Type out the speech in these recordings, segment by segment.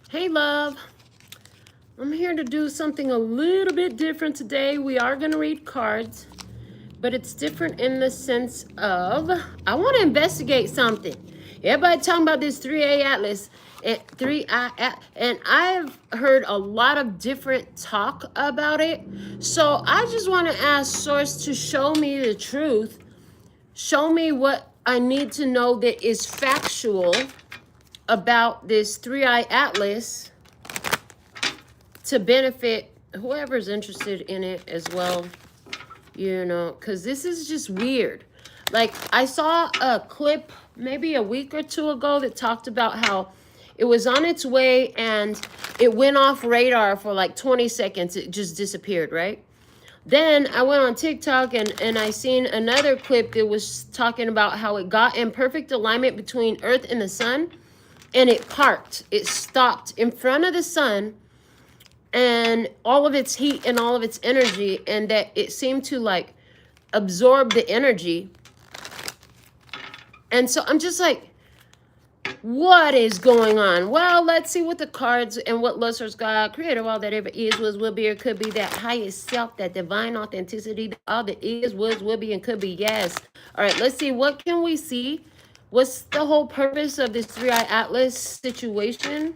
Hey, love. I'm here to do something a little bit different today. We are going to read cards, but it's different in the sense of I want to investigate something. Everybody talking about this 3A Atlas and 3I, and I've heard a lot of different talk about it. So I just want to ask Source to show me the truth. Show me what I need to know that is factual about this 3I Atlas to benefit whoever's interested in it as well, you know, because this is just weird. Like, I saw a clip maybe a week or two ago that talked about how it was on its way and it went off radar for like 20 seconds. It just disappeared, right? Then I went on TikTok and I seen another clip that was talking about how it got in perfect alignment between Earth and the sun, and it parked. It stopped in front of the sun and all of its heat and all of its energy, and that it seemed to like absorb the energy. And so I'm just like, what is going on? Well, let's see what the cards and what Luster's God, creator of all that ever is, was, will be, or could be, that highest self, that divine authenticity, all that is, was, will be, and could be. Yes. All right, let's see. What can we see? What's the whole purpose of this 3I Atlas situation?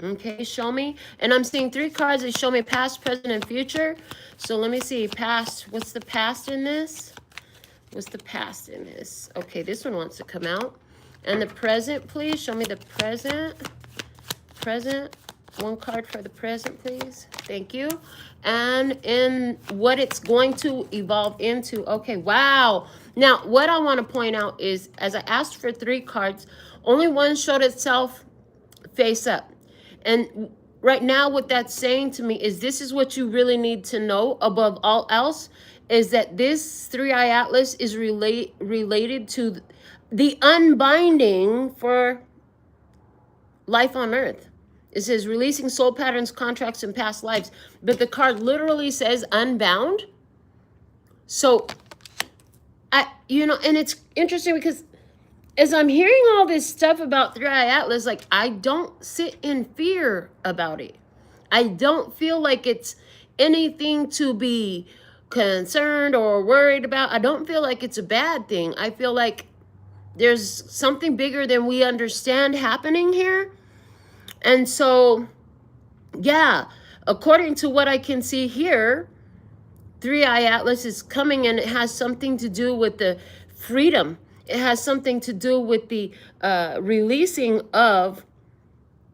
Okay, show me. And I'm seeing 3 cards that show me past, present, and future. So let me see. Past. What's the past in this? What's the past in this? Okay, this one wants to come out. And the present, please. Show me the present. Present. 1 card for the present, please. Thank you. And in what it's going to evolve into. Okay, wow. Now, what I want to point out is, as I asked for 3 cards, only one showed itself face up. And right now, what that's saying to me is this is what you really need to know above all else, is that this 3I Atlas is related to the unbinding for life on earth. It says releasing soul patterns, contracts, and past lives. But the card literally says unbound. So, and it's interesting because as I'm hearing all this stuff about 3I Atlas, like, I don't sit in fear about it. I don't feel like it's anything to be concerned or worried about. I don't feel like it's a bad thing. I feel like there's something bigger than we understand happening here. And so, yeah, according to what I can see here, 3I Atlas is coming, and it has something to do with the freedom. It has something to do with the releasing of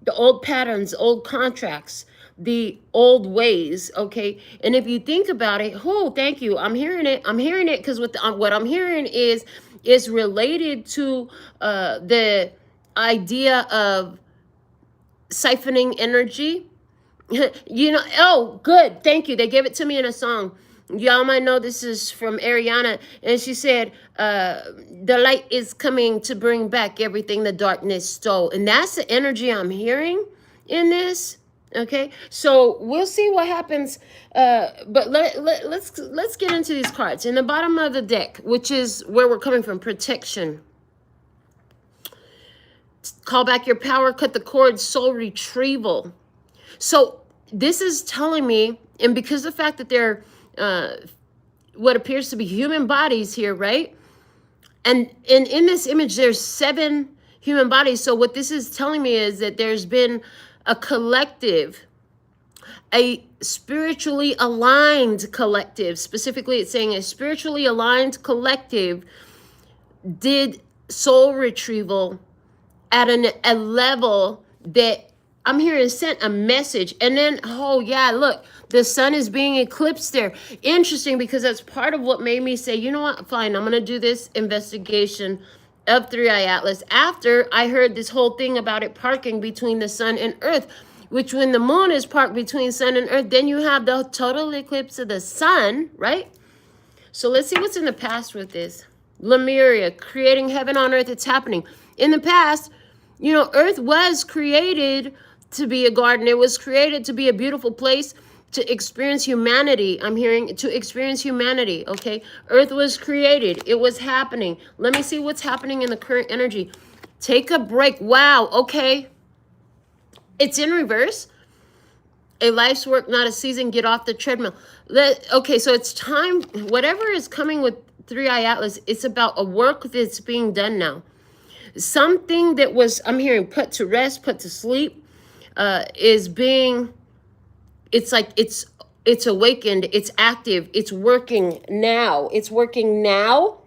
the old patterns, old contracts, the old ways, okay? And if you think about it, thank you. I'm hearing it. I'm hearing it because what I'm hearing is related to the idea of siphoning energy. Oh, good. Thank you. They gave it to me in a song. Y'all might know this is from Ariana. And she said, the light is coming to bring back everything the darkness stole. And that's the energy I'm hearing in this. Okay, so we'll see what happens. But let's get into these cards. In the bottom of the deck, which is where we're coming from, protection. Call back your power, cut the cord, soul retrieval. So this is telling me, and because of the fact that they're what appears to be human bodies here, right? And in this image, there's 7 human bodies. So what this is telling me is that there's been a collective, a spiritually aligned collective. Specifically, it's saying a spiritually aligned collective did soul retrieval at a level that I'm hearing sent a message. And then, oh yeah, look, the sun is being eclipsed there. Interesting, because that's part of what made me say, you know what, fine, I'm going to do this investigation of 3I Atlas after I heard this whole thing about it parking between the sun and earth, which when the moon is parked between sun and earth, then you have the total eclipse of the sun, right? So let's see what's in the past with this. Lemuria, creating heaven on earth, it's happening. In the past, earth was created to be a garden. It was created to be a beautiful place to experience humanity. I'm hearing to experience humanity, okay? Earth was created. It was happening. Let me see what's happening in the current energy. Take a break. Wow, okay. It's in reverse. A life's work, not a season. Get off the treadmill. Okay, so it's time. Whatever is coming with 3i Atlas, it's about a work that's being done now. Something that was, I'm hearing, put to rest, put to sleep, is being, it's like it's awakened, it's active, it's working now. It's working now.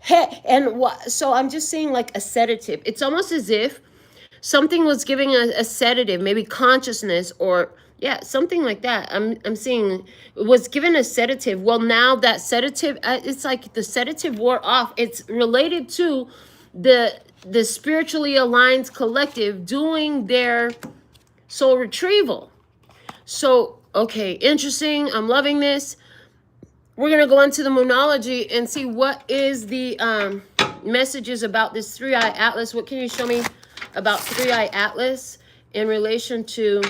And so I'm just seeing like a sedative. It's almost as if something was giving a sedative, maybe consciousness, or yeah, something like that. I'm seeing was given a sedative. Well, now that sedative, it's like the sedative wore off. It's related to the spiritually aligned collective doing their soul retrieval. So, okay, interesting. I'm loving this. We're going to go into the Moonology and see what is the messages about this 3i Atlas. What can you show me about 3i Atlas in relation to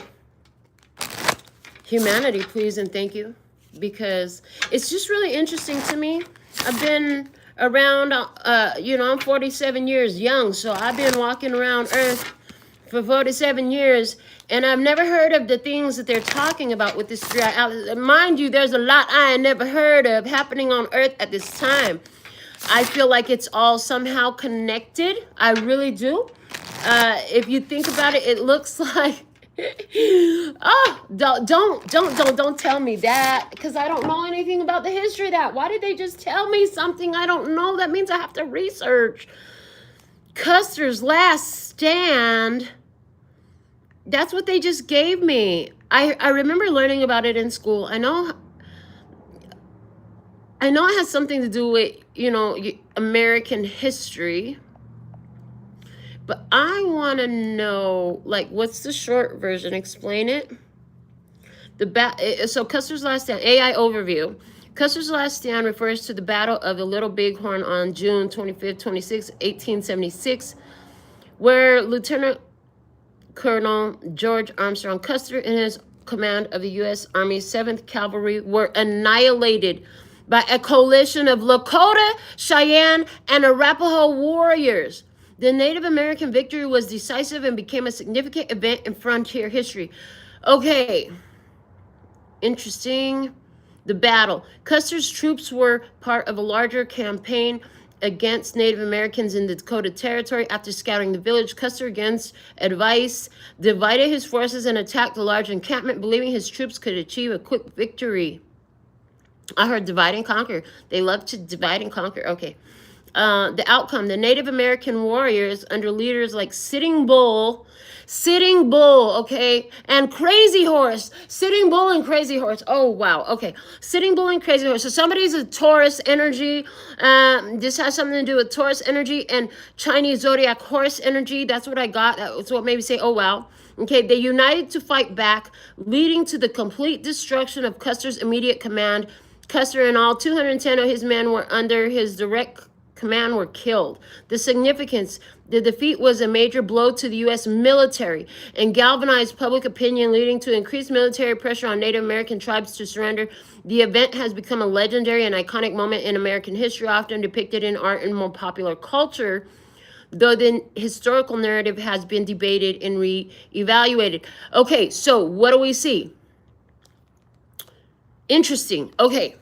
humanity, please, and thank you. Because it's just really interesting to me. I've been around, I'm 47 years young, so I've been walking around Earth for 47 years, and I've never heard of the things that they're talking about with this 3i Atlas. Mind you, there's a lot I never heard of happening on Earth at this time. I feel like it's all somehow connected. I really do. If you think about it, it looks like oh, don't tell me that, because I don't know anything about the history of that. Why did they just tell me something I don't know? That means I have to research. Custer's Last Stand. That's what they just gave me. I remember learning about it in school. I know it has something to do with, American history. But I want to know, like, what's the short version? Explain it. So Custer's Last Stand, AI overview. Custer's Last Stand refers to the Battle of the Little Bighorn on June 25th, 1876, where Lieutenant Colonel George Armstrong Custer and his command of the U.S. Army 7th Cavalry were annihilated by a coalition of Lakota, Cheyenne, and Arapaho warriors. The Native American victory was decisive and became a significant event in frontier history. Okay, interesting. The battle. Custer's troops were part of a larger campaign against Native Americans in the Dakota Territory. After scouting the village, Custer, against advice, divided his forces and attacked the large encampment, believing his troops could achieve a quick victory. I heard divide and conquer. They love to divide and conquer. Okay. The outcome, the Native American warriors under leaders like Sitting Bull, okay, and Crazy Horse. Sitting Bull and Crazy Horse. Oh, wow. Okay. Sitting Bull and Crazy Horse. So somebody's a Taurus energy. This has something to do with Taurus energy and Chinese zodiac horse energy. That's what I got. That's what made me say, oh, wow. Okay, they united to fight back, leading to the complete destruction of Custer's immediate command. Custer and all 210 of his men were under his direct command were killed. The significance, the defeat was a major blow to the U.S. military and galvanized public opinion, leading to increased military pressure on Native American tribes to surrender. The event has become a legendary and iconic moment in American history, often depicted in art and more popular culture, though the historical narrative has been debated and re-evaluated. Okay, so what do we see? Interesting. Okay.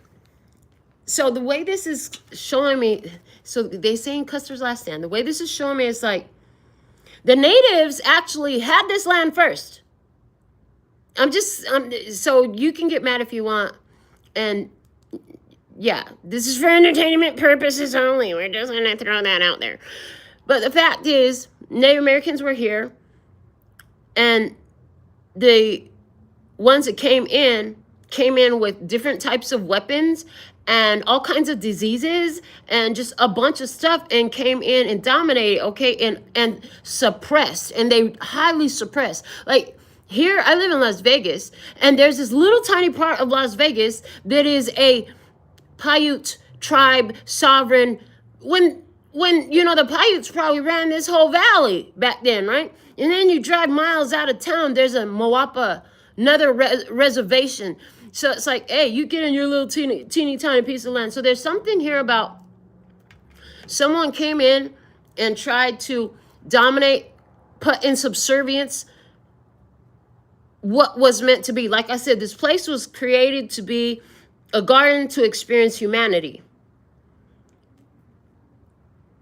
So the way this is showing me, so they say in Custer's Last Stand, the way this is showing me is like the natives actually had this land first. So you can get mad if you want. And yeah, this is for entertainment purposes only. We're just going to throw that out there. But the fact is, Native Americans were here. And the ones that came in with different types of weapons and all kinds of diseases and just a bunch of stuff, and came in and dominated, okay, and suppressed, and they highly suppressed. Like here, I live in Las Vegas, and there's this little tiny part of Las Vegas that is a Paiute tribe sovereign. When the Paiutes probably ran this whole valley back then, right? And then you drive miles out of town, there's a Moapa, another reservation. So it's like, hey, you get in your little teeny tiny piece of land. So there's something here about someone came in and tried to dominate, put in subservience what was meant to be. Like I said, this place was created to be a garden to experience humanity.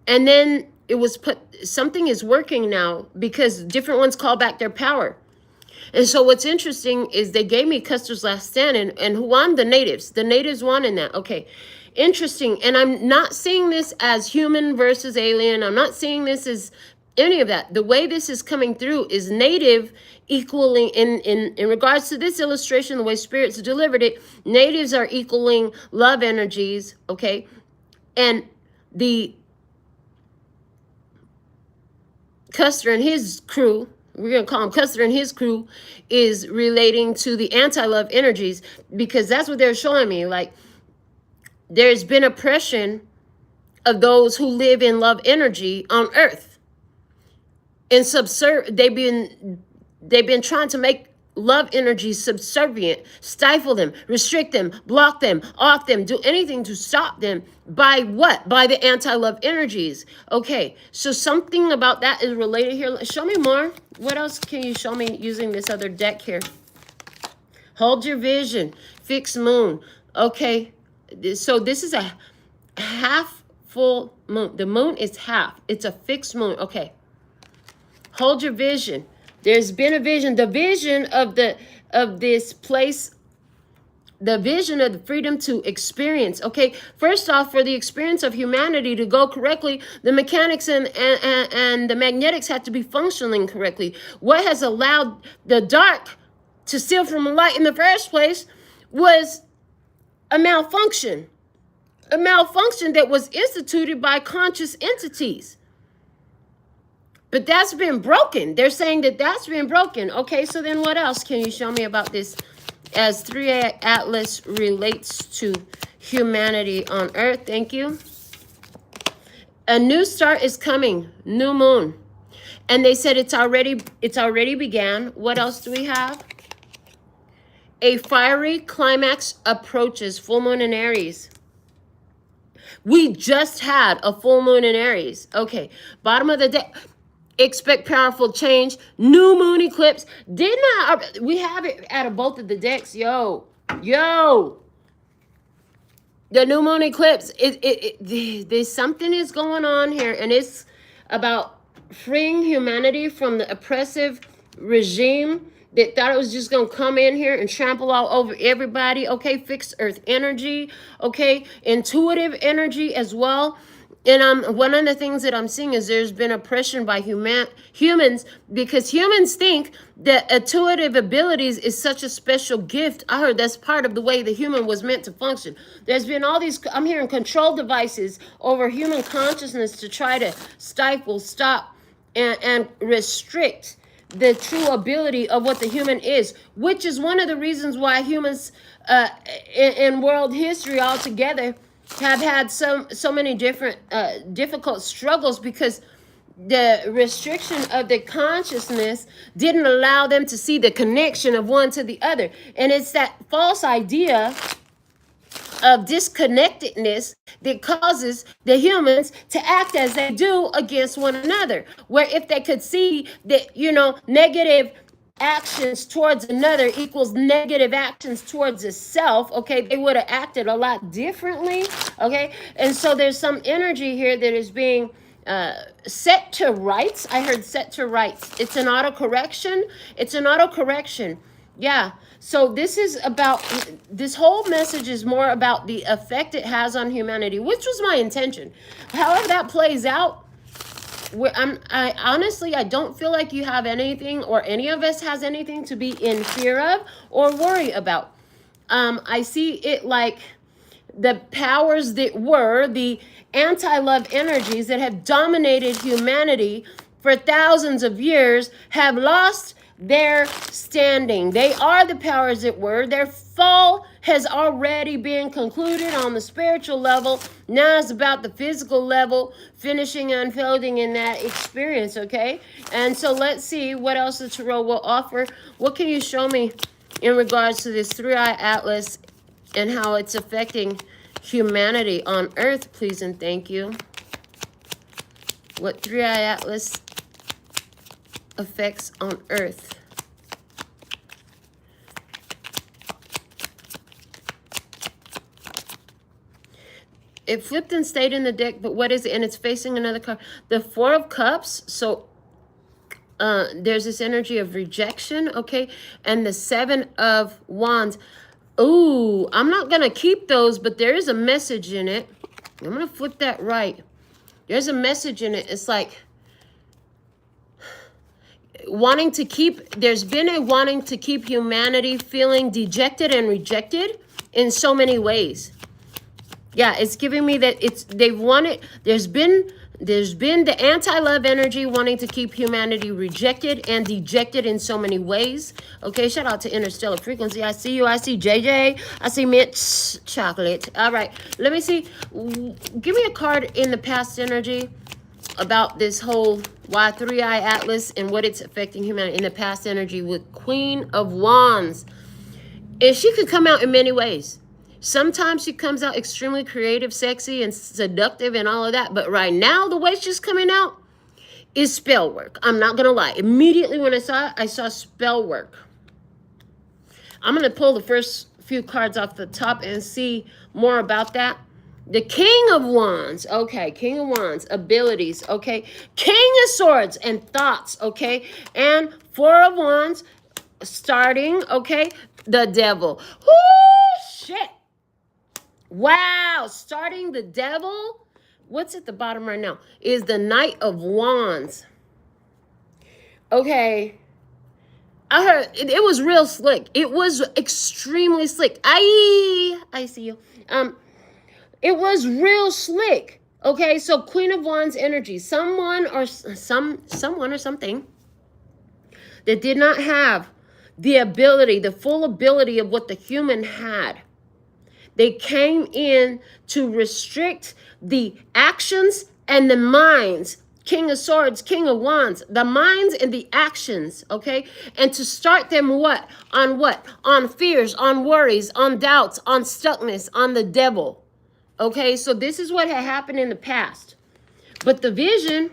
And then it was put, something is working now because different ones call back their power. And so what's interesting is they gave me Custer's Last Stand, and who won? The natives. The natives won in that. Okay, interesting. And I'm not seeing this as human versus alien. I'm not seeing this as any of that. The way this is coming through is native equaling, in regards to this illustration, the way spirits delivered it, natives are equaling love energies, okay? And the Custer and his crew, we're going to call him Custer and his crew, is relating to the anti-love energies, because that's what they're showing me. Like, there's been oppression of those who live in love energy on earth. And they've been trying to make love energy subservient, stifle them, restrict them, block them, off them, do anything to stop them. By what? By the anti-love energies. Okay, so something about that is related here. Show me more. What else can you show me using this other deck here? Hold your vision. Fixed moon. Okay, so this is a half full moon. The moon is half. It's a fixed moon. Okay. Hold your vision. There's been a vision. The vision of this place, the vision of the freedom to experience. Okay, first off, for the experience of humanity to go correctly, the mechanics and the magnetics had to be functioning correctly. What has allowed the dark to steal from the light in the first place was a malfunction that was instituted by conscious entities. But that's been broken. They're saying that that's been broken. Okay, so then what else can you show me about this as 3A Atlas relates to humanity on Earth? Thank you. A new start is coming. New moon. And they said it's already began. What else do we have? A fiery climax approaches. Full moon in Aries. We just had a full moon in Aries. Okay, bottom of the deck. Expect powerful change. New moon eclipse. We have it out of both of the decks. Yo. The new moon eclipse. There's something is going on here, and it's about freeing humanity from the oppressive regime that thought it was just going to come in here and trample all over everybody. Okay, fixed earth energy. Okay, intuitive energy as well. And one of the things that I'm seeing is there's been oppression by humans, because humans think that intuitive abilities is such a special gift. I heard that's part of the way the human was meant to function. There's been all these, I'm hearing control devices over human consciousness to try to stifle, stop, and restrict the true ability of what the human is, which is one of the reasons why humans in world history altogether have had so many different difficult struggles, because the restriction of the consciousness didn't allow them to see the connection of one to the other. And it's that false idea of disconnectedness that causes the humans to act as they do against one another, where if they could see that, negative actions towards another equals negative actions towards itself, okay, they would have acted a lot differently. Okay, and so there's some energy here that is being set to rights. I heard set to rights. It's an autocorrection. Yeah. So this whole message is more about the effect it has on humanity, which was my intention. However that plays out, I honestly don't feel like you have anything, or any of us has anything to be in fear of or worry about. I see it like the powers that were, the anti-love energies that have dominated humanity for thousands of years, have lost their standing. They are the powers that were. Their fall has already been concluded on the spiritual level. Now it's about the physical level, finishing and unfolding in that experience, okay? And so let's see what else the Tarot will offer. What can you show me in regards to this 3-Eye Atlas and how it's affecting humanity on Earth, please and thank you? What 3-Eye Atlas effects on Earth? it flipped and stayed in the deck, but what is it? And it's facing another card. The Four of Cups. So there's this energy of rejection, okay? And the Seven of Wands. Ooh, I'm not going to keep those, but there is a message in it. I'm going to flip that right. There's a message in it. It's like wanting to keep, there's been a wanting to keep humanity feeling dejected and rejected in so many ways. Yeah, it's giving me that they've wanted, there's been the anti-love energy wanting to keep humanity rejected and dejected in so many ways. Okay, shout out to Interstellar Frequency. I see you. I see JJ. I see Mint Chocolate. All right, let me see. Give me a card in the past energy about this whole Y3I Atlas and what it's affecting humanity in the past energy with Queen of Wands. And she could come out in many ways. Sometimes she comes out extremely creative, sexy, and seductive and all of that. But right now, the way she's coming out is spell work. I'm not going to lie. Immediately when I saw spell work. I'm going to pull the first few cards off the top and see more about that. The King of Wands. Okay, King of Wands. Abilities. Okay. King of Swords and thoughts. Okay. And Four of Wands starting. Okay. The Devil. Whoo, shit. Wow, starting the Devil. What's at the bottom right now is the Knight of Wands. Okay. I heard it was real slick. It was extremely slick. I see you. It was real slick. Okay, so Queen of Wands energy. Someone or something that did not have the ability, the full ability of what the human had. They came in to restrict the actions and the minds. King of Swords, King of Wands, the minds and the actions, okay? And to start them what? On fears, on worries, on doubts, on stuckness, on the devil. Okay, so this is what had happened in the past. But the vision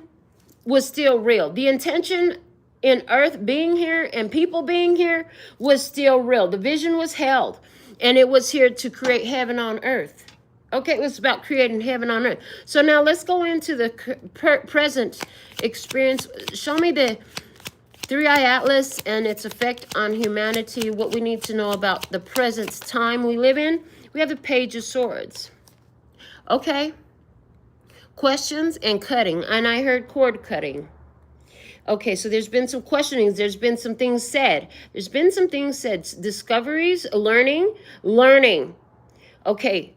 was still real. The intention in earth being here and people being here was still real. The vision was held. And it was here to create heaven on earth. Okay, it was about creating heaven on earth. So now let's go into the present experience. Show me the 3i Atlas and its effect on humanity. What we need to know about the present time we live in. We have the Page of Swords. Okay. Questions and cutting. And I heard cord cutting. Okay, so there's been some questionings. There's been some things said. There's been some things said. Discoveries, learning. Okay,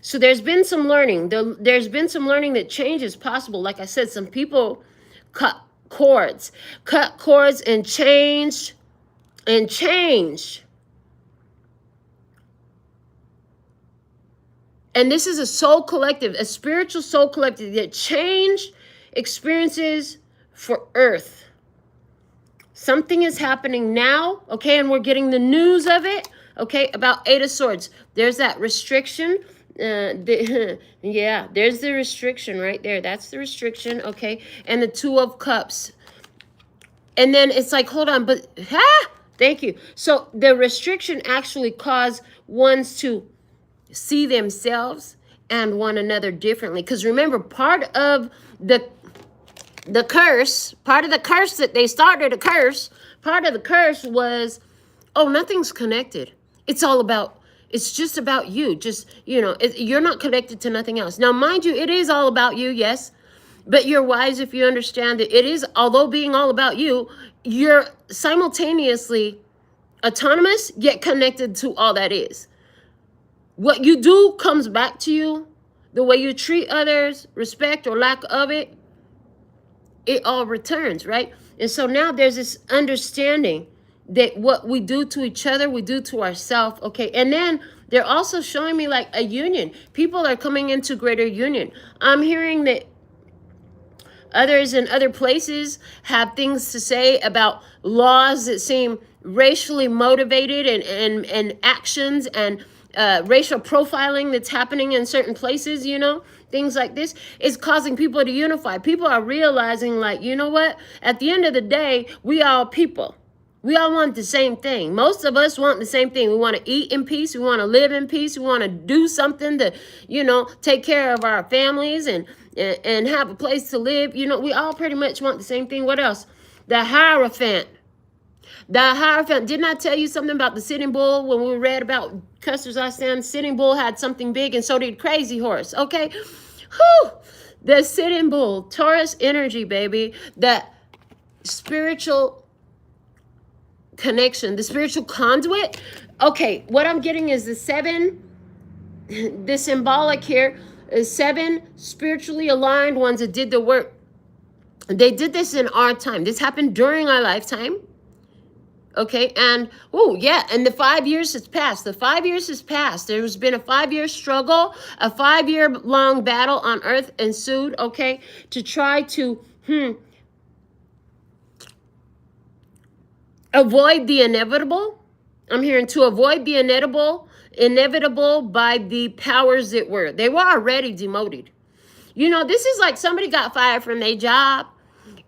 so there's been some learning. There's been some learning that change is possible. Like I said, some people cut cords and changed. And this is a soul collective, a spiritual soul collective that changed experiences for earth. Something is happening now, okay, and we're getting the news of it, okay, about Eight of Swords. There's that restriction. Yeah, there's the restriction right there. That's the restriction, okay, and the Two of Cups. And then it's like, hold on, but, thank you. So the restriction actually caused ones to see themselves and one another differently. Because remember, part of the curse, part of the curse that they started a curse, part of the curse was, oh, nothing's connected. It's all about, it's just about you. Just, you're not connected to nothing else. Now, mind you, it is all about you, yes. But you're wise if you understand that it is, although being all about you, you're simultaneously autonomous, yet connected to all that is. What you do comes back to you. The way you treat others, respect or lack of it, it all returns, right? And so now there's this understanding that what we do to each other, we do to ourselves, okay? And then they're also showing me like a union. People are coming into greater union. I'm hearing that others in other places have things to say about laws that seem racially motivated and actions and racial profiling that's happening in certain places, things like this is causing people to unify. People are realizing like, you know what? At the end of the day, we all people. We all want the same thing. Most of us want the same thing. We want to eat in peace. We want to live in peace. We want to do something to, take care of our families and have a place to live. We all pretty much want the same thing. What else? The Hierophant. The Hierophant. Didn't I tell you something about the sitting bull when we read about Custer's last stand? Sitting bull had something big, and so did Crazy Horse. Okay? Whew. The sitting bull. Taurus energy, baby. The spiritual connection, the spiritual conduit. Okay, what I'm getting is the 7, the symbolic here is 7 spiritually aligned ones that did the work. They did this in our time. This happened during our lifetime. Okay, and and the 5 years has passed. The 5 years has passed. There's been a 5-year struggle, a 5-year long battle on earth ensued, okay, to try to avoid the inevitable. I'm hearing to avoid the inevitable by the powers that were. They were already demoted. This is like somebody got fired from their job,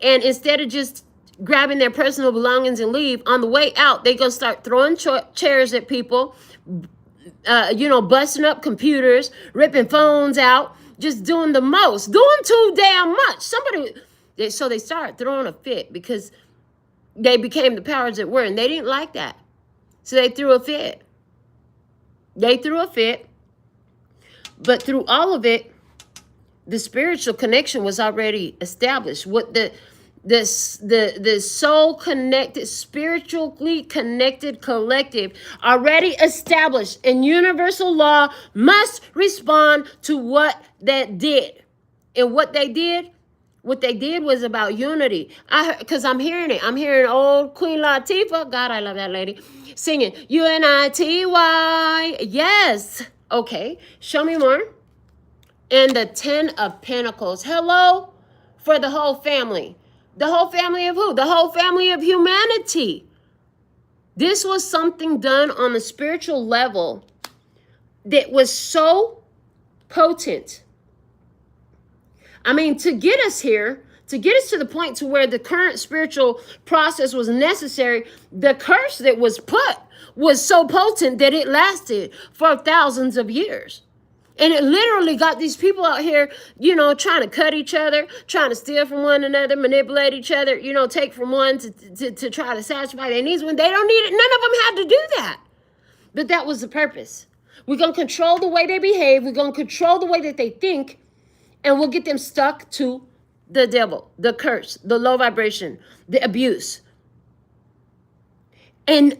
and instead of just grabbing their personal belongings and leave, on the way out, they gonna start throwing chairs at people, busting up computers, ripping phones out, just doing the most, doing too damn much. So they started throwing a fit because they became the powers that were, and they didn't like that. So they threw a fit. But through all of it, the spiritual connection was already established. What the soul connected, spiritually connected collective already established, and universal law must respond to what that did. And what they did was about unity. Because I'm hearing it. I'm hearing old Queen Latifah. God, I love that lady. Singing, UNITY. Yes. Okay. Show me more. And the 10 of Pentacles. Hello for the whole family. The whole family of who? The whole family of humanity. This was something done on a spiritual level that was so potent. I mean, to get us here, to get us to the point to where the current spiritual process was necessary, the curse that was put was so potent that it lasted for thousands of years. And it literally got these people out here, trying to cut each other, trying to steal from one another, manipulate each other, take from one to try to satisfy their needs when they don't need it. None of them had to do that. But that was the purpose. We're going to control the way they behave. We're going to control the way that they think. And we'll get them stuck to the devil, the curse, the low vibration, the abuse. And,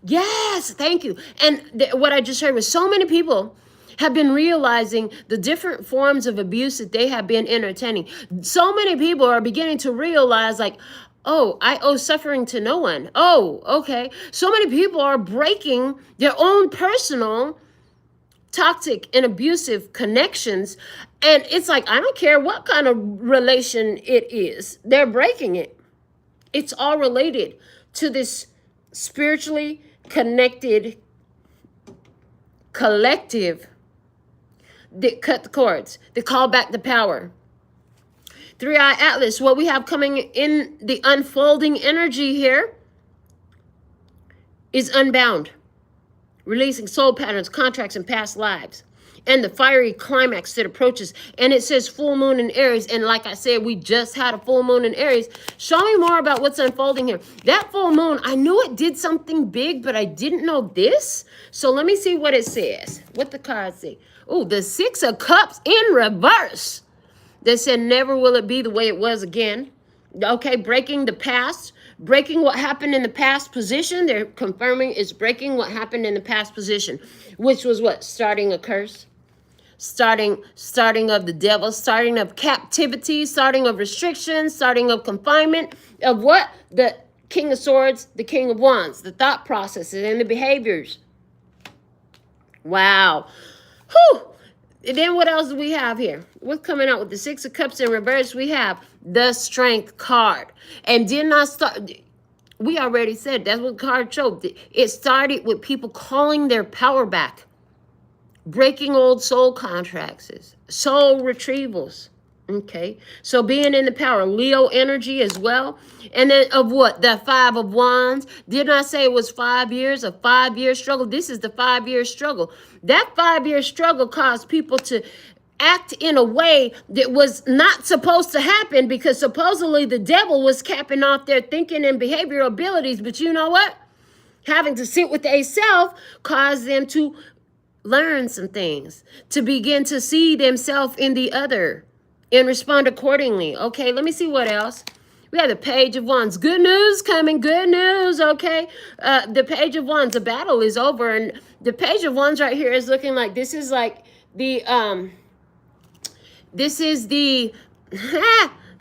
yes, thank you. And what I just heard was so many people have been realizing the different forms of abuse that they have been entertaining. So many people are beginning to realize, like, oh, I owe suffering to no one. Oh, okay. So many people are breaking their own personal toxic and abusive connections. And it's like, I don't care what kind of relation it is. They're breaking it. It's all related to this spiritually connected collective that cut the cords, that call back the power. 3-Eye Atlas, what we have coming in the unfolding energy here is unbound. Releasing soul patterns, contracts, and past lives. And the fiery climax that approaches. And it says full moon in Aries. And like I said, we just had a full moon in Aries. Show me more about what's unfolding here. That full moon, I knew it did something big, but I didn't know this. So let me see what it says. What the cards say. Oh, the 6 of Cups in reverse. They said, never will it be the way it was again. Okay, breaking the past. Breaking what happened in the past position. They're confirming it's breaking what happened in the past position. Which was what? Starting a curse. Starting of the devil. Starting of captivity. Starting of restrictions. Starting of confinement. Of what? The King of Swords. The King of Wands. The thought processes and the behaviors. Wow. Whew. And then what else do we have here? What's coming out with the 6 of Cups in reverse? We have the Strength card. And did not start... We already said that's what the card showed. It started with people calling their power back. Breaking old soul contracts. Soul retrievals. Okay, so being in the power, Leo energy as well. And then of what? The 5 of Wands. Didn't I say it was 5 years, a 5-year struggle? This is the 5-year struggle. That 5-year struggle caused people to act in a way that was not supposed to happen, because supposedly the devil was capping off their thinking and behavioral abilities. But you know what? Having to sit with a self caused them to learn some things, to begin to see themselves in the other and respond accordingly. Okay, let me see what else. We have the Page of Wands. Good news coming, good news, okay? The Page of Wands, the battle is over. And the Page of Wands right here is looking like this is like the, this is the,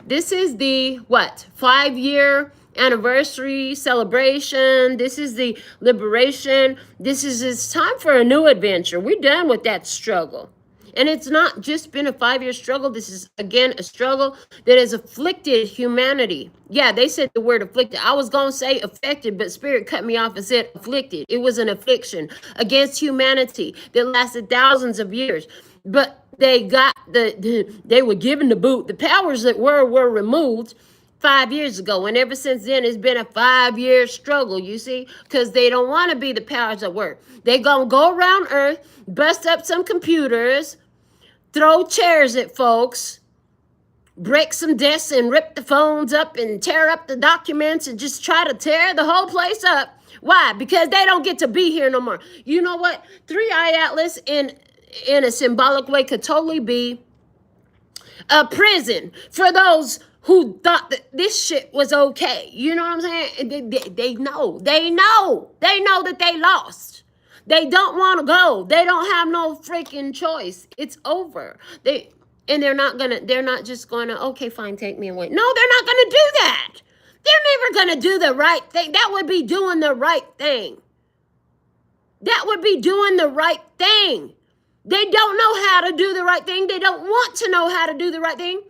this is the, what, 5-year anniversary celebration. This is the liberation. This is, it's time for a new adventure. We're done with that struggle. And it's not just been a 5-year struggle. This is, again, a struggle that has afflicted humanity. Yeah, they said the word afflicted. I was going to say affected, but Spirit cut me off and said afflicted. It was an affliction against humanity that lasted thousands of years. But they got they were given the boot. The powers that were removed 5 years ago. And ever since then, it's been a 5-year struggle, you see, because they don't want to be the powers that were. They're going to go around Earth, bust up some computers, throw chairs at folks, break some desks and rip the phones up and tear up the documents and just try to tear the whole place up. Why? Because they don't get to be here no more. You know what? 3-Eye Atlas in a symbolic way could totally be a prison for those who thought that this shit was okay. You know what I'm saying? They know that they lost. They don't want to go. They don't have no freaking choice. It's over. They're not just gonna, okay, fine, take me away. No, they're not gonna do that. They're never gonna do the right thing. That would be doing the right thing. That would be doing the right thing. They don't know how to do the right thing. They don't want to know how to do the right thing.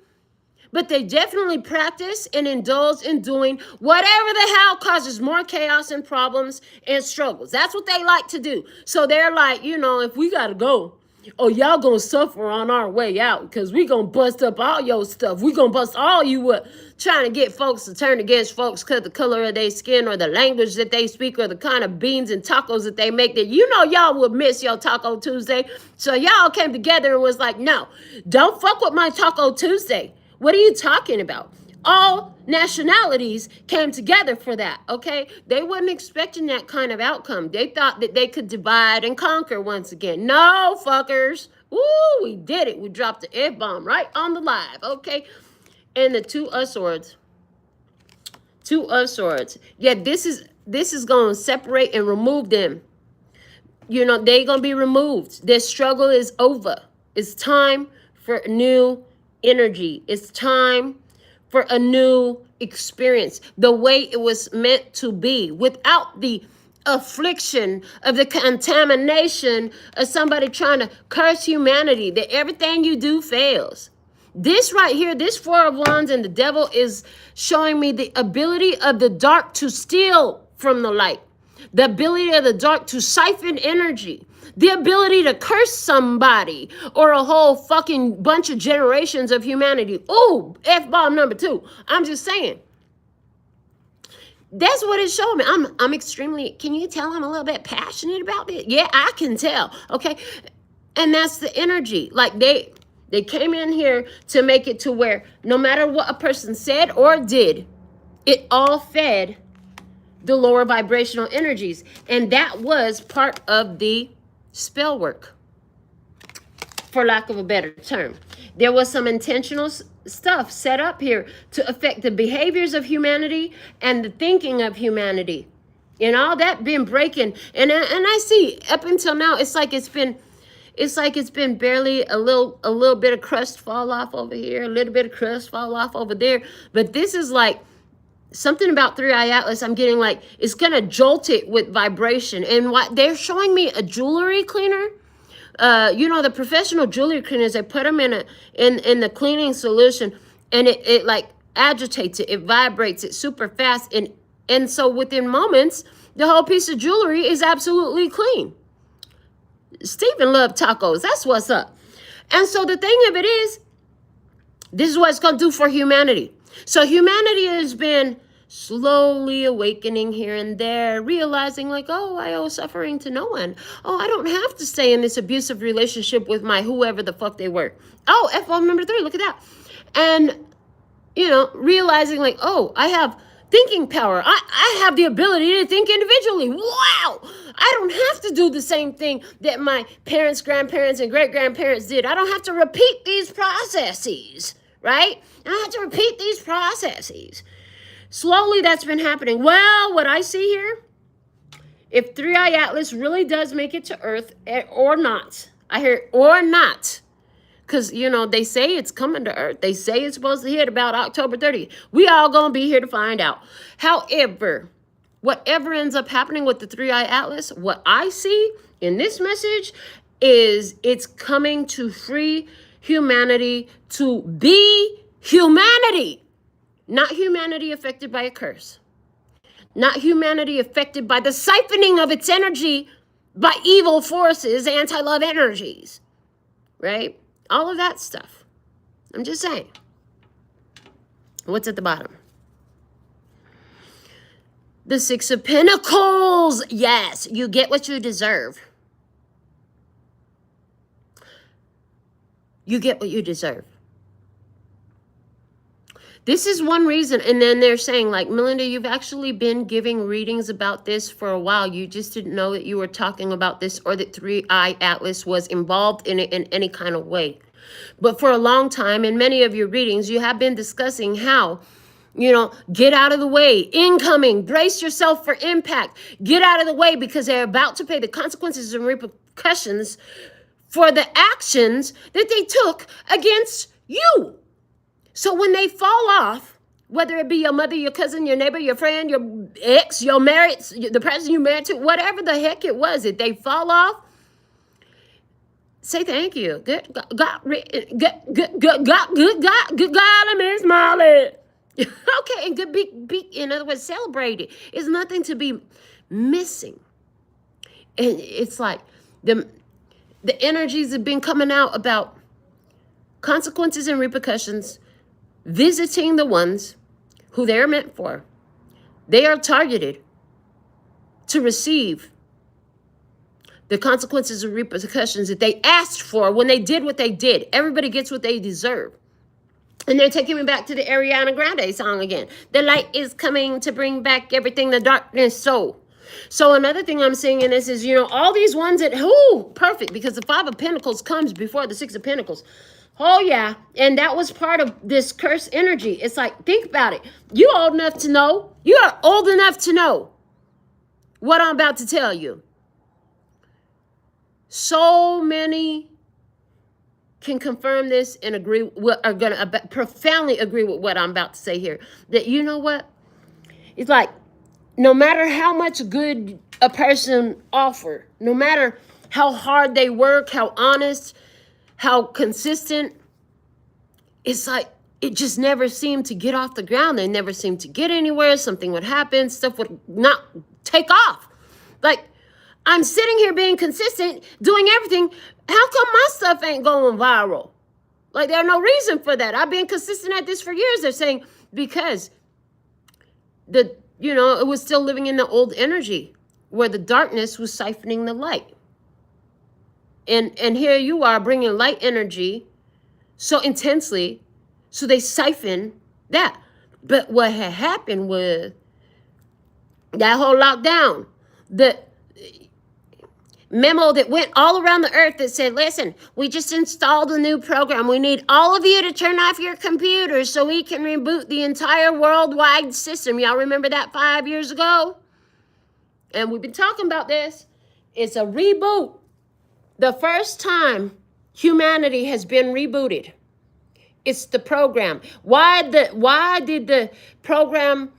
But they definitely practice and indulge in doing whatever the hell causes more chaos and problems and struggles. That's what they like to do. So they're like, you know, if we got to go, oh, y'all going to suffer on our way out because we going to bust up all your stuff. We going to bust all you up trying to get folks to turn against folks because the color of their skin or the language that they speak or the kind of beans and tacos that they make that, you know, y'all would miss your Taco Tuesday. So y'all came together and was like, no, don't fuck with my Taco Tuesday. What are you talking about? All nationalities came together for that, okay? They weren't expecting that kind of outcome. They thought that they could divide and conquer once again. No, fuckers. Ooh, we did it. We dropped the F-bomb right on the live, okay? And the 2 of Swords. 2 of Swords. Yeah, this is going to separate and remove them. You know, they're going to be removed. Their struggle is over. It's time for new energy. It's time for a new experience, the way it was meant to be, without the affliction of the contamination of somebody trying to curse humanity, that everything you do fails. This right here, this 4 of Wands and the devil is showing me the ability of the dark to steal from the light, the ability of the dark to siphon energy, the ability to curse somebody or a whole fucking bunch of generations of humanity. Ooh, F-bomb number 2. I'm just saying. That's what it's showing me. I'm extremely, can you tell I'm a little bit passionate about it? Yeah, I can tell. Okay. And that's the energy. Like they came in here to make it to where no matter what a person said or did, it all fed the lower vibrational energies. And that was part of the spell work, for lack of a better term. There was some intentional stuff set up here to affect the behaviors of humanity and the thinking of humanity, and all that been breaking. And I see up until now, it's like it's been barely a little bit of crust fall off over here, a little bit of crust fall off over there. But this is like something about 3-Eye Atlas. I'm getting like it's gonna jolt it with vibration. And what they're showing me, a jewelry cleaner. You know, the professional jewelry cleaners, they put them in the cleaning solution, and it like agitates it, it vibrates it super fast, and so within moments, the whole piece of jewelry is absolutely clean. Stephen loved tacos. That's what's up. And so the thing of it is, This is what it's going to do for humanity. So humanity has been slowly awakening here and there, realizing like, oh, I owe suffering to no one. Oh, I don't have to stay in this abusive relationship with my whoever the fuck they were. Oh, F-bomb number 3, look at that. And, realizing like, oh, I have thinking power. I have the ability to think individually. Wow. I don't have to do the same thing that my parents, grandparents, and great-grandparents did. I don't have to repeat these processes, right? I don't have to repeat these processes. Slowly that's been happening. Well, what I see here, if 3i Atlas really does make it to Earth or not, I hear or not, because, they say it's coming to Earth. They say it's supposed to hit about October 30th. We all going to be here to find out. However, whatever ends up happening with the 3i Atlas, what I see in this message is it's coming to free humanity to be humanity. Not humanity affected by a curse. Not humanity affected by the siphoning of its energy by evil forces, anti-love energies. Right? All of that stuff. I'm just saying. What's at the bottom? The 6 of Pentacles. Yes, you get what you deserve. You get what you deserve. This is one reason. And then they're saying, like, Melinda, you've actually been giving readings about this for a while. You just didn't know that you were talking about this or that 3i Atlas was involved in it in any kind of way. But for a long time, in many of your readings, you have been discussing how, get out of the way. Incoming. Brace yourself for impact. Get out of the way because they're about to pay the consequences and repercussions for the actions that they took against you. So when they fall off, whether it be your mother, your cousin, your neighbor, your friend, your ex, your married, the person you married to, whatever the heck it was, if they fall off, say thank you. Good God, Miss Molly. Okay, and good be, in other words, celebrate it. It's nothing to be missing. And it's like the energies have been coming out about consequences and repercussions, visiting the ones who they're meant for. They are targeted to receive the consequences and repercussions that they asked for when they did what they did. Everybody gets what they deserve. And they're taking me back to the Ariana Grande song again. The light is coming to bring back everything the darkness stole. So another thing I'm seeing in this is, all these ones that, perfect, because the 5 of Pentacles comes before the 6 of Pentacles. Oh, yeah. And that was part of this cursed energy. It's like, think about it. You old enough to know. You are old enough to know what I'm about to tell you. So many can confirm this and agree, are going to profoundly agree with what I'm about to say here. That, you know what? It's like, no matter how much good a person offer, no matter how hard they work, how honest, how consistent, it's like it just never seemed to get off the ground. They never seemed to get anywhere. Something would happen. Stuff would not take off. Like, I'm sitting here being consistent, doing everything. How come my stuff ain't going viral? Like, there's no reason for that. I've been consistent at this for years. They're saying because it was still living in the old energy where the darkness was siphoning the light. And here you are bringing light energy so intensely, so they siphon that. But what had happened was that whole lockdown, the memo that went all around the earth that said, listen, we just installed a new program. We need all of you to turn off your computers so we can reboot the entire worldwide system. Y'all remember that 5 years ago? And we've been talking about this. It's a reboot. The first time humanity has been rebooted. It's the program. Why did the program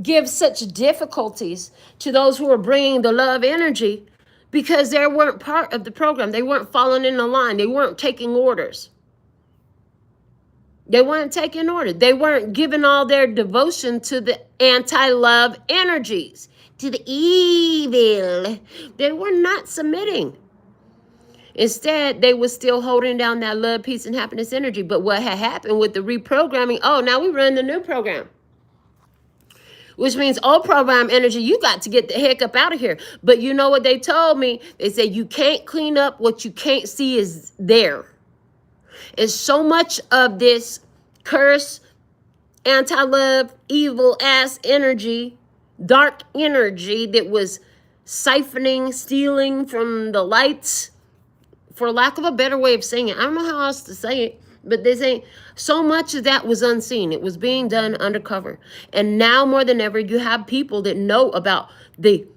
give such difficulties to those who were bringing the love energy? Because they weren't part of the program. They weren't following in the line. They weren't taking orders. They weren't taking orders. They weren't giving all their devotion to the anti-love energies, to the evil. They were not submitting. Instead, they were still holding down that love, peace, and happiness energy. But what had happened with the reprogramming, oh, now we run the new program. Which means old program energy, you got to get the heck up out of here. But you know what they told me? They said you can't clean up what you can't see is there. And so much of this curse, anti-love, evil-ass energy, dark energy that was siphoning, stealing from the lights, for lack of a better way of saying it. I don't know how else to say it, but they say so much of that was unseen. It was being done undercover. And now more than ever, you have people that know about the,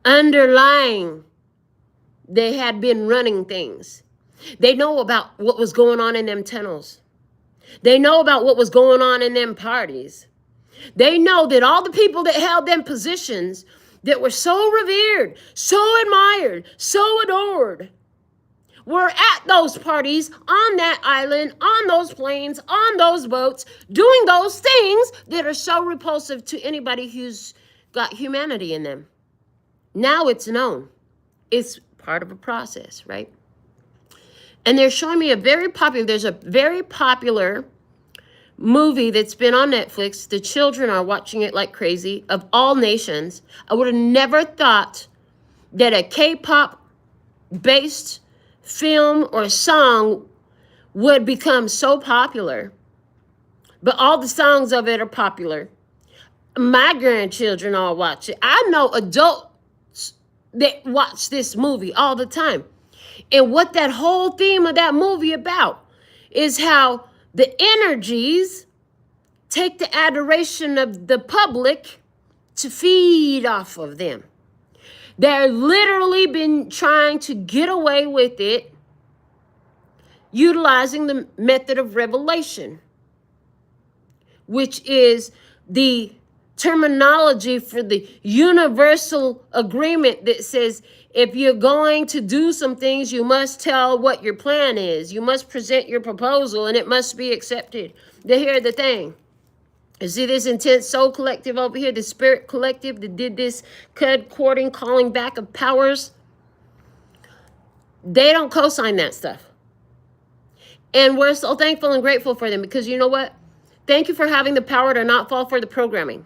underlying, they had been running things. They know about what was going on in them tunnels. They know about what was going on in them parties. They know that all the people that held them positions that were so revered, so admired, so adored, were at those parties, on that island, on those planes, on those boats, doing those things that are so repulsive to anybody who's got humanity in them. Now it's known. It's part of a process, right? And they're showing me there's a very popular movie that's been on Netflix. The children are watching it like crazy, of all nations. I would have never thought that a K-pop based film or song would become so popular. But all the songs of it are popular. My grandchildren all watch it. I know adults that watch this movie all the time. And what that whole theme of that movie about is how the energies take the adoration of the public to feed off of them. They're literally been trying to get away with it, utilizing the method of revelation, which is the terminology for the universal agreement that says, if you're going to do some things, you must tell what your plan is. You must present your proposal, and it must be accepted. Here's the thing. You see this intense soul collective over here, the spirit collective that did this courting, calling back of powers? They don't co-sign that stuff. And we're so thankful and grateful for them, because you know what? Thank you for having the power to not fall for the programming.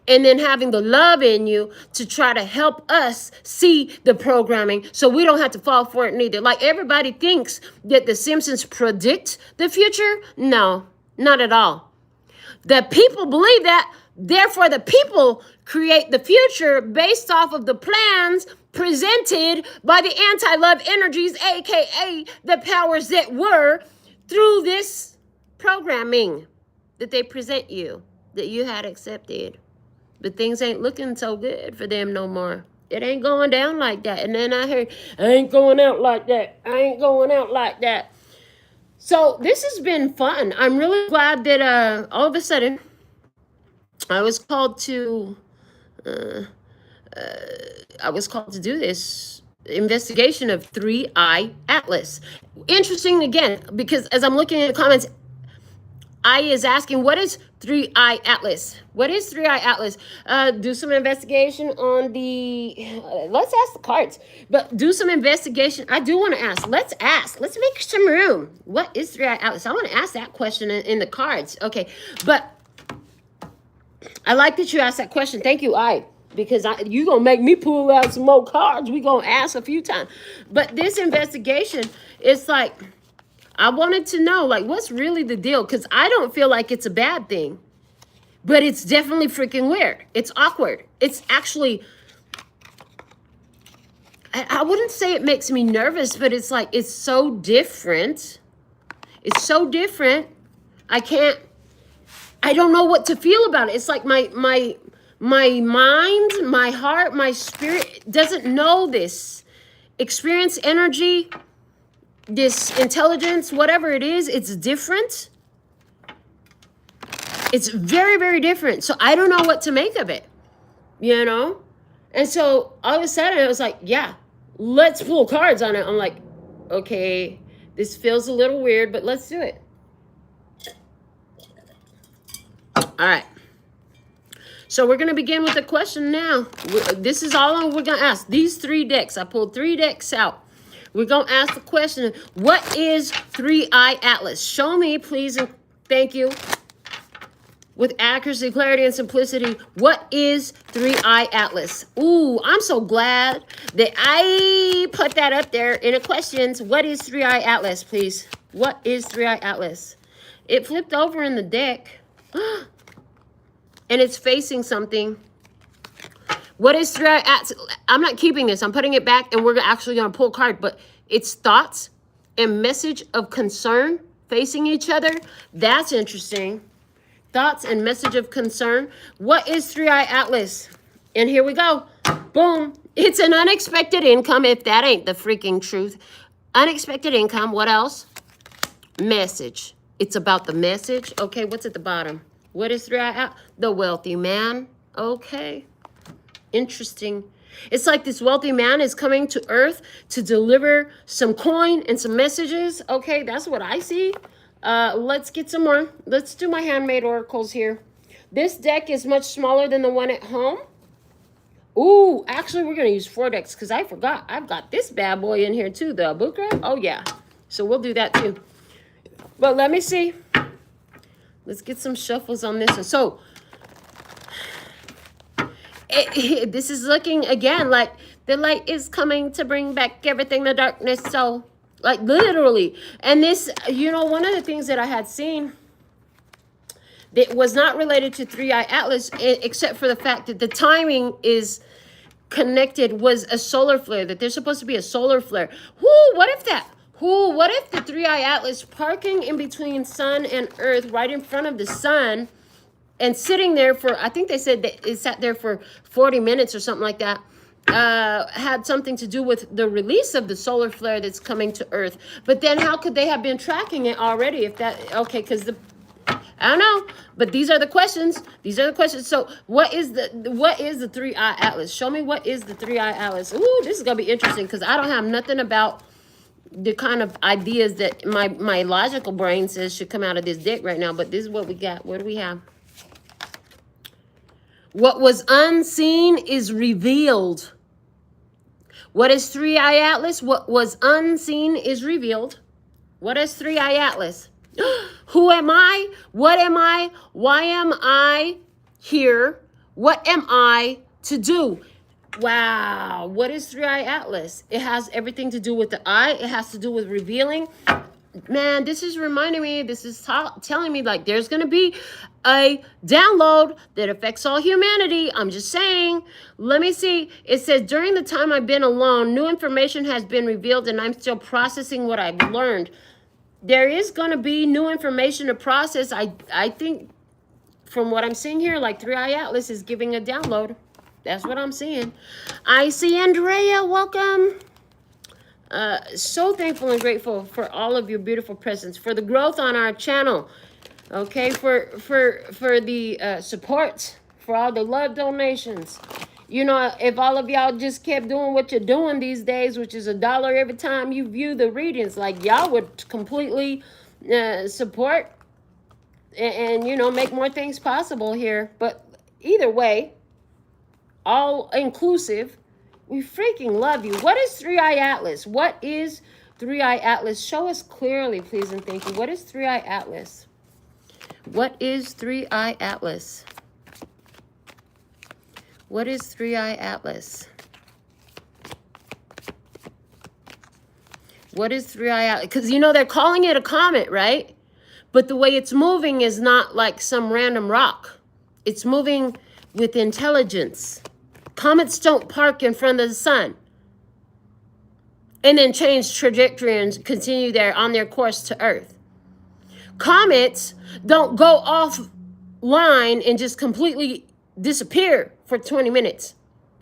And then having the love in you to try to help us see the programming so we don't have to fall for it neither. Like everybody thinks that the Simpsons predict the future. No, not at all. The people believe that. Therefore, the people create the future based off of the plans presented by the anti-love energies, aka the powers that were, through this programming that they present you, that you had accepted. But things ain't looking so good for them no more. It ain't going down like that. And then I heard, I ain't going out like that. I ain't going out like that. So this has been fun. I'm really glad that all of a sudden I was called to do this investigation of 3i Atlas. Interesting again, because as I'm looking at the comments, I is asking, what is 3i Atlas? What is 3i Atlas? Do some investigation on the, let's ask the cards, but do some investigation. I do want to ask. Let's make some room. What is 3i Atlas? I want to ask that question in the cards. Okay, but I like that you asked that question. Thank you, because you're going to make me pull out some more cards. We're going to ask a few times. But this investigation, it's like, I wanted to know, like, what's really the deal? Because I don't feel like it's a bad thing. But it's definitely freaking weird. It's awkward. It's actually, I wouldn't say it makes me nervous, but it's like, it's so different. It's so different. I don't know what to feel about it. It's like my mind, my heart, my spirit doesn't know this. Experience, energy, this intelligence, whatever it is, it's different. It's very, very different. So I don't know what to make of it, And so all of a sudden I was like, yeah, let's pull cards on it. I'm like, okay, this feels a little weird, but let's do it. All right. So we're going to begin with the question now. This is all we're going to ask. These 3 decks. I pulled 3 decks out We're going to ask the question, what is 3i Atlas? Show me, please, and thank you. With accuracy, clarity, and simplicity, what is 3i Atlas? Ooh, I'm so glad that I put that up there in the questions. What is 3i Atlas, please? What is 3i Atlas? It flipped over in the deck. And it's facing something. What is 3i Atlas? I'm not keeping this. I'm putting it back, and we're actually going to pull a card. But it's thoughts and message of concern facing each other. That's interesting. Thoughts and message of concern. What is 3i Atlas? And here we go. Boom. It's an unexpected income, if that ain't the freaking truth. Unexpected income. What else? Message. It's about the message. Okay, what's at the bottom? What is 3i Atlas? The wealthy man. Okay. Interesting. It's like this wealthy man is coming to Earth to deliver some coin and some messages. Okay, that's what I see. Let's get some more. Let's do my handmade oracles here. This deck is much smaller than the one at home. Ooh, actually, we're going to use 4 decks because I forgot. I've got this bad boy in here too, the book wrap. Oh, yeah. So we'll do that too. But let me see. Let's get some shuffles on this one. So, this is looking, again, like the light is coming to bring back everything to darkness. So, like, literally. And this, you know, one of the things that I had seen that was not related to 3i Atlas, except for the fact that the timing is connected, was a solar flare, that there's supposed to be a solar flare. What if the 3i Atlas parking in between sun and earth, right in front of the sun, and sitting there for, I think they said that it sat there for 40 minutes or something like that, had something to do with the release of the solar flare that's coming to Earth. But then how could they have been tracking it already if that, okay, because I don't know, but these are the questions. These are the questions. So what is the 3i Atlas? Show me what is the 3i Atlas. Ooh, this is going to be interesting because I don't have nothing about the kind of ideas that my logical brain says should come out of this deck right now. But this is what we got. What do we have? What was unseen is revealed. What is 3i Atlas? What was unseen is revealed. What is 3i Atlas? Who am I? What am I? Why am I here? What am I to do? Wow. What is 3i Atlas? It has everything to do with the eye. It has to do with revealing. Man, this is reminding me, this is telling me like there's going to be a download that affects all humanity. I'm just saying. Let me see. It says, during the time I've been alone, new information has been revealed and I'm still processing what I've learned. There is going to be new information to process. I think from what I'm seeing here, like 3i Atlas is giving a download. That's what I'm seeing. I see Andrea. Welcome. So thankful and grateful for all of your beautiful presence, for the growth on our channel, okay, for the support, for all the love donations. You know, if all of y'all just kept doing what you're doing these days, which is $1 every time you view the readings, like y'all would completely support and you know, make more things possible here. But either way, all inclusive, we freaking love you. What is 3i Atlas? What is 3i Atlas? Show us clearly, please, and thank you. What is 3i Atlas? What is 3i Atlas? What is 3i Atlas? What is 3i Atlas? Because, you know, they're calling it a comet, right? But the way it's moving is not like some random rock. It's moving with intelligence. Comets don't park in front of the sun and then change trajectory and continue on their course to Earth. Comets don't go offline and just completely disappear for 20 minutes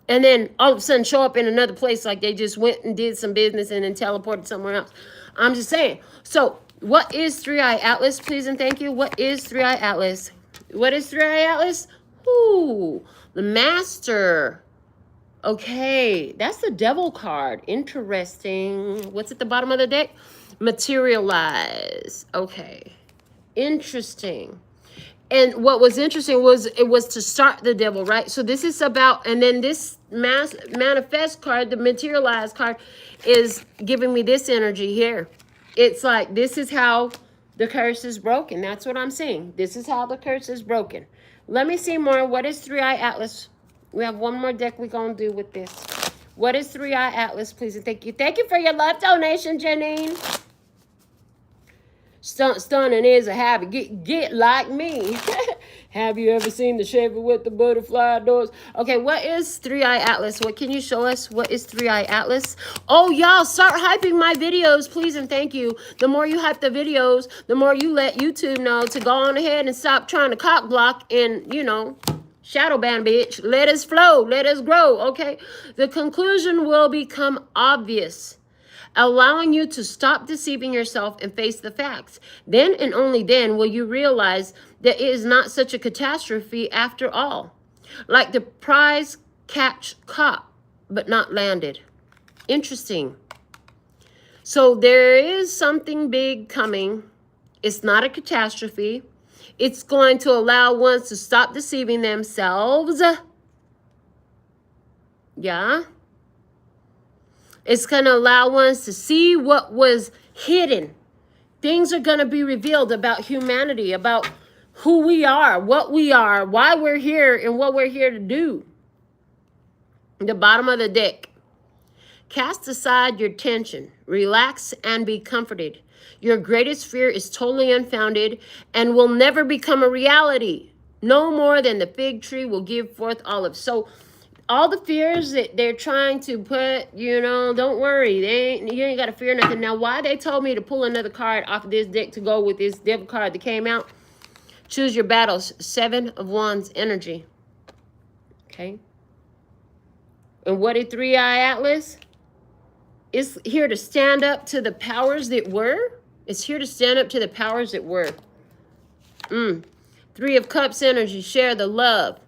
and then all of a sudden show up in another place like they just went and did some business and then teleported somewhere else. I'm just saying. So what is 3i Atlas, please and thank you? What is 3i Atlas? What is 3i Atlas? Ooh, the Master. Okay, that's the Devil card. Interesting. What's at the bottom of the deck? Materialize. Okay. Interesting. And what was interesting was it was to start the devil, right? So this is about, and then this manifest card, the materialized card, is giving me this energy here. It's like, this is how the curse is broken. That's what I'm seeing. This is how the curse is broken. Let me see more. What is Three-Eye Atlas? We have one more deck we're going to do with this. What is Three-Eye Atlas, please? And thank you. Thank you for your love donation, Janine. Stunning is a habit. Get like me. Have you ever seen the shaver with the butterfly doors? Okay, what is Three-Eye Atlas? What can you show us? What is Three-Eye Atlas? Oh, y'all, start hyping my videos, please and thank you. The more you hype the videos, the more you let YouTube know to go on ahead and stop trying to cock block and, you know, shadow ban, bitch. Let us flow. Let us grow, okay? The conclusion will become obvious, allowing you to stop deceiving yourself and face the facts. Then and only then will you realize that it is not such a catastrophe after all. Like the prize catch caught, but not landed. Interesting. So there is something big coming. It's not a catastrophe. It's going to allow ones to stop deceiving themselves. Yeah. It's going to allow ones to see what was hidden. Things are going to be revealed about humanity, about who we are, what we are, why we're here, and what we're here to do. The bottom of the deck. Cast aside your tension. Relax and be comforted. Your greatest fear is totally unfounded and will never become a reality. No more than the fig tree will give forth olives. So all the fears that they're trying to put, you know, don't worry. You ain't got to fear nothing. Now, why they told me to pull another card off of this deck to go with this devil card that came out? Choose your battles. 7 of Wands energy. Okay. And what is Three-Eye Atlas? It's here to stand up to the powers that were. It's here to stand up to the powers that were. 3 of Cups energy. Share the love.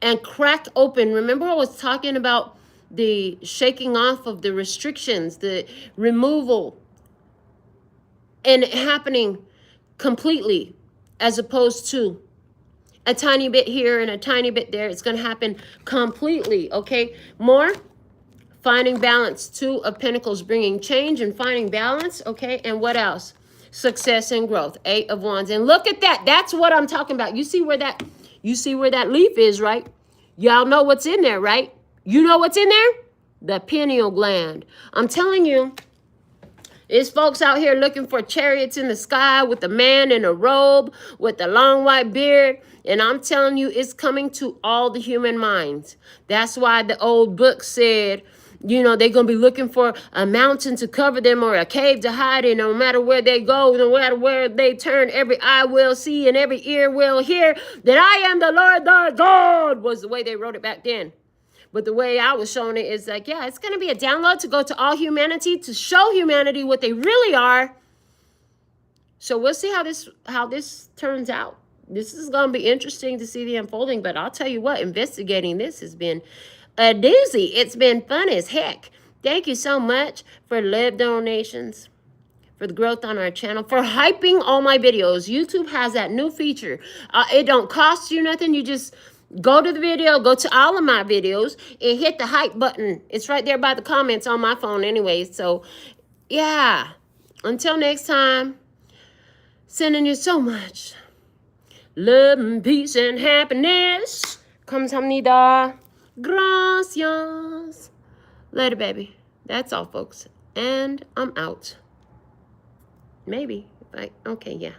And crack open. Remember I was talking about the shaking off of the restrictions, the removal, and it happening completely as opposed to a tiny bit here and a tiny bit there. It's going to happen completely, okay? More. Finding balance. 2 of Pentacles, bringing change and finding balance, okay? And what else? Success and growth. 8 of Wands. And look at that. That's what I'm talking about. You see where that leaf is, right? Y'all know what's in there, right? You know what's in there? The pineal gland. I'm telling you, there's folks out here looking for chariots in the sky with a man in a robe with a long white beard. And I'm telling you, it's coming to all the human minds. That's why the old book said, you know, they're going to be looking for a mountain to cover them or a cave to hide in. No matter where they go, no matter where they turn, every eye will see and every ear will hear that I am the Lord thy God, was the way they wrote it back then. But the way I was showing it is like, yeah, it's going to be a download to go to all humanity, to show humanity what they really are. So we'll see how this turns out. This is going to be interesting to see the unfolding. But I'll tell you what, investigating this has been a doozy. It's been fun as heck. Thank you so much for love donations, for the growth on our channel, for hyping all my videos. YouTube has that new feature. It don't cost you nothing. You just go to the video, go to all of my videos, and hit the hype button. It's right there by the comments on my phone anyway. So, yeah. Until next time, sending you so much love and peace and happiness. Kamsahamnida. Gracias. Later, baby. That's all, folks. And I'm out. Maybe. Okay, yeah.